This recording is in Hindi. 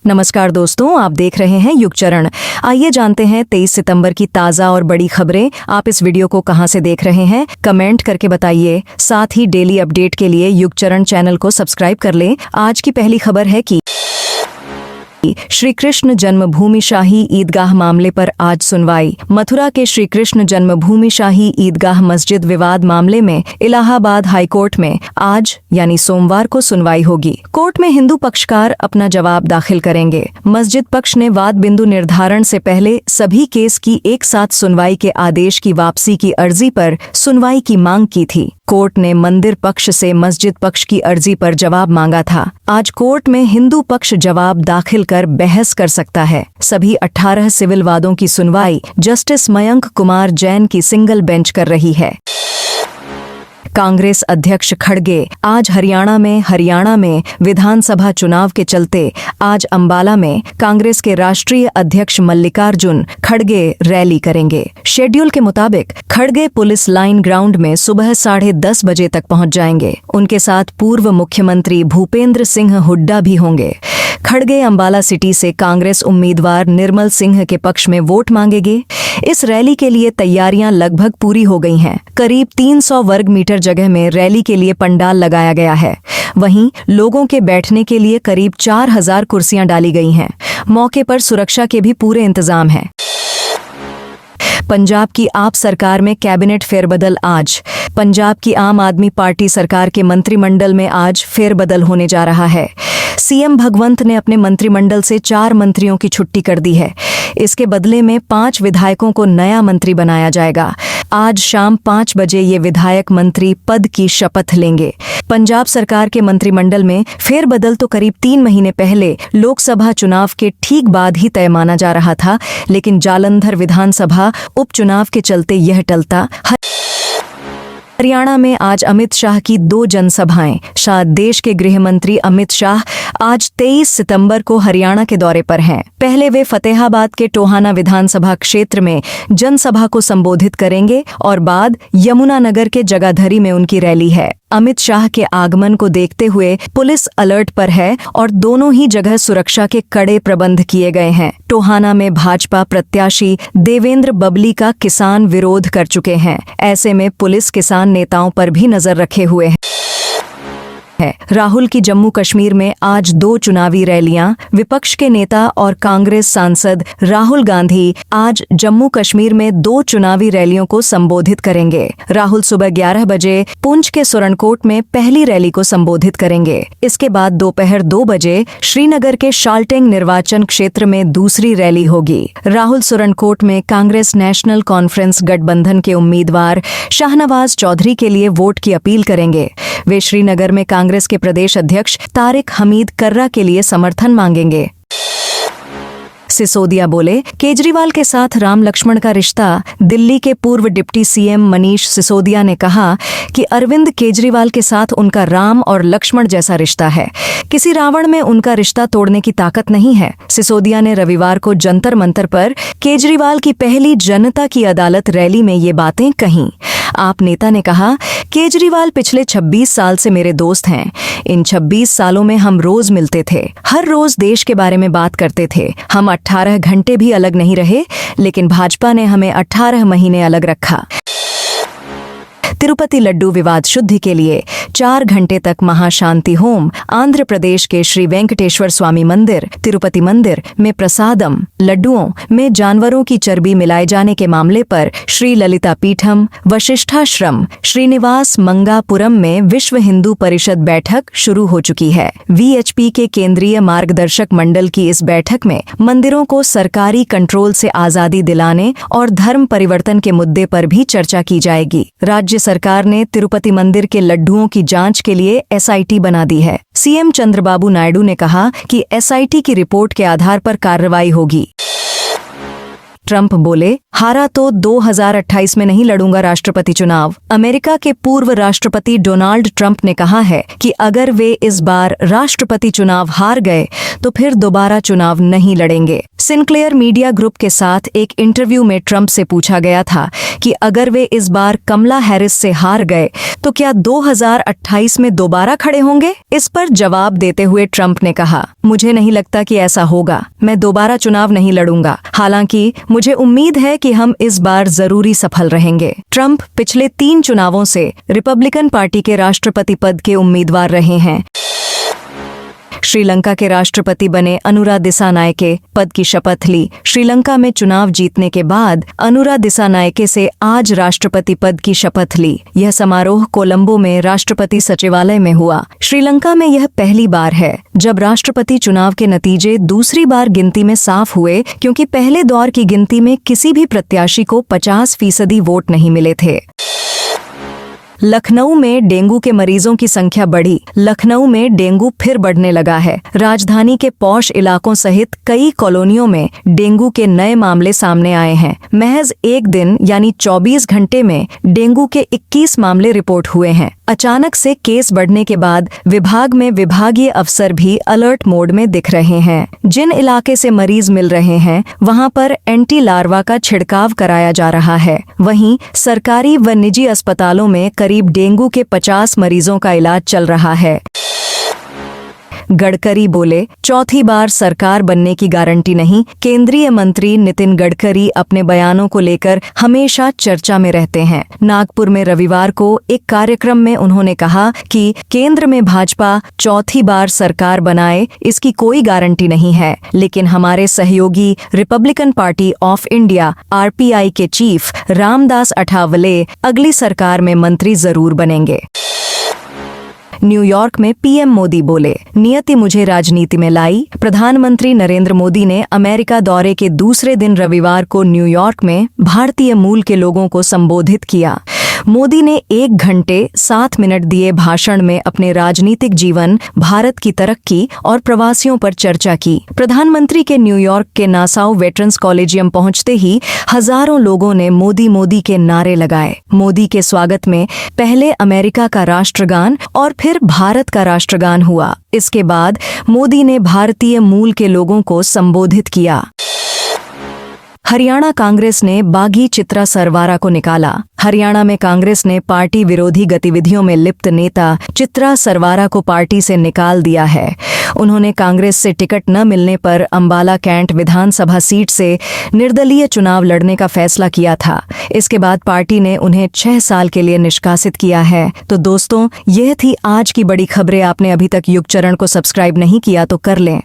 नमस्कार दोस्तों, आप देख रहे हैं युगचरण। आइए जानते हैं 23 सितंबर की ताज़ा और बड़ी खबरें। आप इस वीडियो को कहां से देख रहे हैं, कमेंट करके बताइए। साथ ही डेली अपडेट के लिए युगचरण चैनल को सब्सक्राइब कर लें। आज की पहली खबर है कि श्री कृष्ण जन्मभूमि शाही ईदगाह मामले पर आज सुनवाई। मथुरा के श्री कृष्ण जन्मभूमि शाही ईदगाह मस्जिद विवाद मामले में इलाहाबाद हाईकोर्ट में आज यानी सोमवार को सुनवाई होगी। कोर्ट में हिंदू पक्षकार अपना जवाब दाखिल करेंगे। मस्जिद पक्ष ने वाद बिंदु निर्धारण से पहले सभी केस की एक साथ सुनवाई के आदेश की वापसी की अर्जी पर सुनवाई की मांग की थी। कोर्ट ने मंदिर पक्ष से मस्जिद पक्ष की अर्जी पर जवाब मांगा था। आज कोर्ट में हिंदू पक्ष जवाब दाखिल कर बहस कर सकता है। सभी 18 सिविल वादों की सुनवाई जस्टिस मयंक कुमार जैन की सिंगल बेंच कर रही है। कांग्रेस अध्यक्ष खड़गे आज हरियाणा में विधानसभा चुनाव के चलते आज अंबाला में कांग्रेस के राष्ट्रीय अध्यक्ष मल्लिकार्जुन खड़गे रैली करेंगे। शेड्यूल के मुताबिक खड़गे पुलिस लाइन ग्राउंड में सुबह 10:30 बजे तक पहुंच जाएंगे। उनके साथ पूर्व मुख्यमंत्री भूपेंद्र सिंह हुड्डा भी होंगे। खड़गे अंबाला सिटी से कांग्रेस उम्मीदवार निर्मल सिंह के पक्ष में वोट मांगेंगे। इस रैली के लिए तैयारियां लगभग पूरी हो गई हैं। करीब 300 वर्ग मीटर जगह में रैली के लिए पंडाल लगाया गया है। वहीं लोगों के बैठने के लिए करीब 4000 कुर्सियां डाली गई हैं। मौके पर सुरक्षा के भी पूरे इंतजाम हैं। पंजाब की आप सरकार में कैबिनेट फेरबदल आज। पंजाब की आम आदमी पार्टी सरकार के मंत्रिमंडल में आज फेरबदल होने जा रहा है। सीएम भगवंत ने अपने मंत्रिमंडल से 4 मंत्रियों की छुट्टी कर दी है। इसके बदले में 5 विधायकों को नया मंत्री बनाया जाएगा। आज शाम 5 बजे ये विधायक मंत्री पद की शपथ लेंगे। पंजाब सरकार के मंत्रिमंडल में फेरबदल तो करीब 3 महीने पहले लोकसभा चुनाव के ठीक बाद ही तय माना जा रहा था, लेकिन जालंधर विधानसभा उपचुनाव के चलते यह टलता। हरियाणा में आज अमित शाह की 2 जनसभाएं। देश के गृह मंत्री अमित शाह आज 23 सितंबर को हरियाणा के दौरे पर हैं। पहले वे फतेहाबाद के टोहाना विधानसभा क्षेत्र में जनसभा को संबोधित करेंगे और बाद यमुनानगर के जगाधरी में उनकी रैली है। अमित शाह के आगमन को देखते हुए पुलिस अलर्ट पर है और दोनों ही जगह सुरक्षा के कड़े प्रबंध किए गए हैं। टोहाना में भाजपा प्रत्याशी देवेंद्र बबली का किसान विरोध कर चुके हैं। ऐसे में पुलिस किसान नेताओं पर भी नजर रखे हुए है। राहुल की जम्मू कश्मीर में आज 2 चुनावी रैलियां। विपक्ष के नेता और कांग्रेस सांसद राहुल गांधी आज जम्मू कश्मीर में 2 चुनावी रैलियों को संबोधित करेंगे। राहुल सुबह 11 बजे पुंछ के सुरनकोट में पहली रैली को संबोधित करेंगे। इसके बाद दोपहर 2 बजे श्रीनगर के शाल्टेंग निर्वाचन क्षेत्र में दूसरी रैली होगी। राहुल सुरनकोट में कांग्रेस नेशनल कॉन्फ्रेंस गठबंधन के उम्मीदवार शाहनवाज चौधरी के लिए वोट की अपील करेंगे। वे श्रीनगर में कांग्रेस के प्रदेश अध्यक्ष तारिक हमीद कर्रा के लिए समर्थन मांगेंगे। सिसोदिया बोले, केजरीवाल के साथ राम लक्ष्मण का रिश्ता। दिल्ली के पूर्व डिप्टी सीएम मनीष सिसोदिया ने कहा कि अरविंद केजरीवाल के साथ उनका राम और लक्ष्मण जैसा रिश्ता है। किसी रावण में उनका रिश्ता तोड़ने की ताकत नहीं है। सिसोदिया ने रविवार को जंतर मंतर पर केजरीवाल की पहली जनता की अदालत रैली में ये बातें कहीं। आप नेता ने कहा, केजरीवाल पिछले 26 साल से मेरे दोस्त हैं। इन 26 सालों में हम रोज मिलते थे, हर रोज देश के बारे में बात करते थे। हम 18 घंटे भी अलग नहीं रहे, लेकिन भाजपा ने हमें 18 महीने अलग रखा। तिरुपति लड्डू विवाद शुद्धि के लिए 4 घंटे तक महाशांति होम। आंध्र प्रदेश के श्री वेंकटेश्वर स्वामी मंदिर तिरुपति मंदिर में प्रसादम लड्डुओं में जानवरों की चर्बी मिलाए जाने के मामले पर श्री ललिता पीठम वशिष्ठाश्रम श्रीनिवास मंगापुरम में विश्व हिंदू परिषद बैठक शुरू हो चुकी है। वीएचपी के केंद्रीय मार्गदर्शक मंडल की इस बैठक में मंदिरों को सरकारी कंट्रोल से आजादी दिलाने और धर्म परिवर्तन के मुद्दे पर भी चर्चा की जाएगी। राज्य सरकार ने तिरुपति मंदिर के लड्डुओं की जांच के लिए एसआईटी बना दी है। सीएम चंद्रबाबू नायडू ने कहा कि एसआईटी की रिपोर्ट के आधार पर कार्रवाई होगी। ट्रंप बोले, हारा तो 2028 में नहीं लड़ूंगा राष्ट्रपति चुनाव। अमेरिका के पूर्व राष्ट्रपति डोनाल्ड ट्रंप ने कहा है कि अगर वे इस बार राष्ट्रपति चुनाव हार गए तो फिर दोबारा चुनाव नहीं लड़ेंगे। सिनक्लेयर मीडिया ग्रुप के साथ एक इंटरव्यू में ट्रंप से पूछा गया था कि अगर वे इस बार कमला हैरिस से हार गए तो क्या 2028 में दोबारा खड़े होंगे। इस पर जवाब देते हुए ट्रंप ने कहा, मुझे नहीं लगता कि ऐसा होगा। मैं दोबारा चुनाव नहीं लड़ूंगा। हालांकि मुझे उम्मीद है कि हम इस बार जरूरी सफल रहेंगे। ट्रंप पिछले 3 चुनावों से रिपब्लिकन पार्टी के राष्ट्रपति पद के उम्मीदवार रहे हैं। श्रीलंका के राष्ट्रपति बने अनुरा दिसानायके पद की शपथ ली। श्रीलंका में चुनाव जीतने के बाद अनुरा दिसानायके से आज राष्ट्रपति पद की शपथ ली। यह समारोह कोलंबो में राष्ट्रपति सचिवालय में हुआ। श्रीलंका में यह पहली बार है जब राष्ट्रपति चुनाव के नतीजे दूसरी बार गिनती में साफ हुए, क्योंकि पहले दौर की गिनती में किसी भी प्रत्याशी को 50% वोट नहीं मिले थे। लखनऊ में डेंगू के मरीजों की संख्या बढ़ी। लखनऊ में डेंगू फिर बढ़ने लगा है। राजधानी के पॉश इलाकों सहित कई कॉलोनियों में डेंगू के नए मामले सामने आए हैं। महज एक दिन यानी 24 घंटे में डेंगू के 21 मामले रिपोर्ट हुए हैं। अचानक से केस बढ़ने के बाद विभाग में विभागीय अफसर भी अलर्ट मोड में दिख रहे हैं। जिन इलाके से मरीज मिल रहे हैं वहां पर एंटी लार्वा का छिड़काव कराया जा रहा है। वहीं सरकारी व निजी अस्पतालों में करीब डेंगू के 50 मरीजों का इलाज चल रहा है। गडकरी बोले, चौथी बार सरकार बनने की गारंटी नहीं। केंद्रीय मंत्री नितिन गडकरी अपने बयानों को लेकर हमेशा चर्चा में रहते हैं। नागपुर में रविवार को एक कार्यक्रम में उन्होंने कहा कि केंद्र में भाजपा चौथी बार सरकार बनाए इसकी कोई गारंटी नहीं है, लेकिन हमारे सहयोगी Republican party of India RPI के चीफ रामदास अठावले अगली सरकार में मंत्री जरूर बनेंगे। न्यूयॉर्क में पीएम मोदी बोले, नियति मुझे राजनीति में लाई। प्रधानमंत्री नरेंद्र मोदी ने अमेरिका दौरे के दूसरे दिन रविवार को न्यूयॉर्क में भारतीय मूल के लोगों को संबोधित किया। मोदी ने 1 घंटे 7 मिनट दिए भाषण में अपने राजनीतिक जीवन, भारत की तरक्की और प्रवासियों पर चर्चा की। प्रधानमंत्री के न्यूयॉर्क के नासाउ वेटरन्स कॉलेजियम पहुंचते ही हजारों लोगों ने मोदी मोदी के नारे लगाए। मोदी के स्वागत में पहले अमेरिका का राष्ट्रगान और फिर भारत का राष्ट्रगान हुआ। इसके बाद मोदी ने भारतीय मूल के लोगों को संबोधित किया। हरियाणा कांग्रेस ने बागी चित्रा सरवारा को निकाला। हरियाणा में कांग्रेस ने पार्टी विरोधी गतिविधियों में लिप्त नेता चित्रा सरवारा को पार्टी से निकाल दिया है। उन्होंने कांग्रेस से टिकट न मिलने पर अंबाला कैंट विधानसभा सीट से निर्दलीय चुनाव लड़ने का फैसला किया था। इसके बाद पार्टी ने उन्हें 6 साल के लिए निष्कासित किया है। तो दोस्तों, यह थी आज की बड़ी खबरें। आपने अभी तक युग चरण को सब्सक्राइब नहीं किया तो कर लें।